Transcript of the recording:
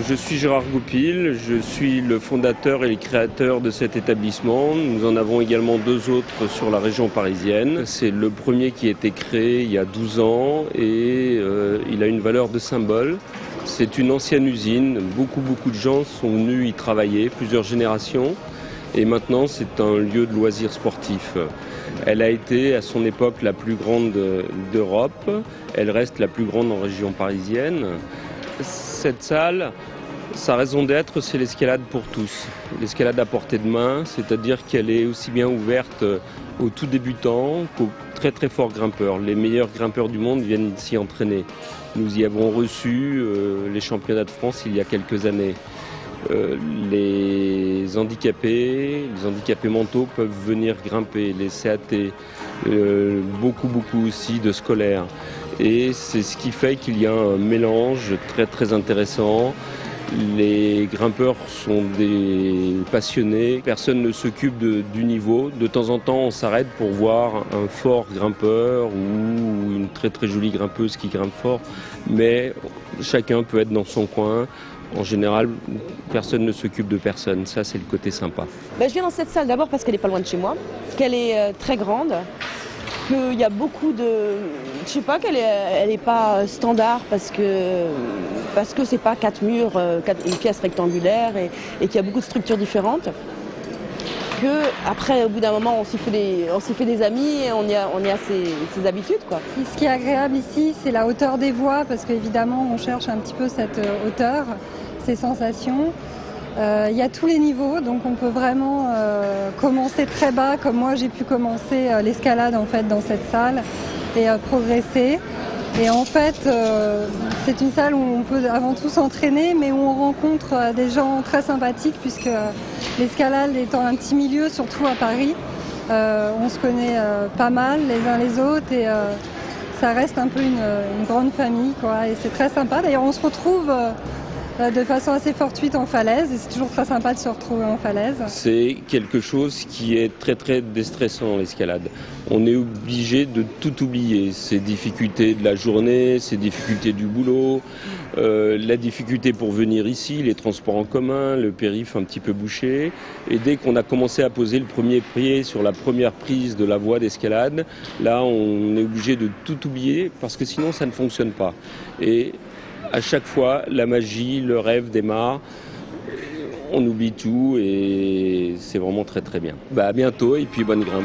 Je suis Gérard Goupil, je suis le fondateur et le créateur de cet établissement. Nous en avons également 2 autres sur la région parisienne. C'est le premier qui a été créé il y a 12 ans et il a une valeur de symbole. C'est une ancienne usine, beaucoup de gens sont venus y travailler, plusieurs générations. Et maintenant, c'est un lieu de loisirs sportifs. Elle a été à son époque la plus grande d'Europe. Elle reste la plus grande en région parisienne. Cette salle, sa raison d'être, c'est l'escalade pour tous. L'escalade à portée de main, c'est-à-dire qu'elle est aussi bien ouverte aux tout débutants qu'aux très forts grimpeurs. Les meilleurs grimpeurs du monde viennent s'y entraîner. Nous y avons reçu les championnats de France il y a quelques années. Les handicapés mentaux peuvent venir grimper, les CAT, beaucoup aussi de scolaires. Et c'est ce qui fait qu'il y a un mélange très intéressant. Les grimpeurs sont des passionnés, personne ne s'occupe du niveau. De temps en temps, on s'arrête pour voir un fort grimpeur ou une très jolie grimpeuse qui grimpe fort, mais chacun peut être dans son coin. En général, personne ne s'occupe de personne. Ça, c'est le côté sympa. Je viens dans cette salle d'abord parce qu'elle n'est pas loin de chez moi, qu'elle est très grande, qu'il y a beaucoup de... Je sais pas, elle est pas standard parce que c'est pas 4 murs, une pièce rectangulaire et qu'il y a beaucoup de structures différentes. Après, au bout d'un moment, on s'y fait des amis et on y a ses habitudes, quoi. Ce qui est agréable ici, c'est la hauteur des voies, parce qu'évidemment, on cherche un petit peu cette hauteur, ces sensations. Il y a tous les niveaux, donc on peut vraiment commencer très bas, comme moi j'ai pu commencer l'escalade en fait dans cette salle et progresser. Et en fait, c'est une salle où on peut avant tout s'entraîner, mais où on rencontre des gens très sympathiques, puisque l'escalade étant un petit milieu, surtout à Paris, on se connaît pas mal les uns les autres et ça reste un peu une grande famille, quoi. Et c'est très sympa. D'ailleurs, on se retrouve de façon assez fortuite en falaise, et c'est toujours très sympa de se retrouver en falaise. C'est quelque chose qui est très déstressant, l'escalade. On est obligé de tout oublier, ces difficultés de la journée, ces difficultés du boulot, la difficulté pour venir ici, les transports en commun, le périph' un petit peu bouché. Et dès qu'on a commencé à poser le premier pied sur la première prise de la voie d'escalade, là on est obligé de tout oublier parce que sinon ça ne fonctionne pas. Et à chaque fois, la magie, le rêve démarre, on oublie tout et c'est vraiment très bien. À bientôt et puis bonne grimpe.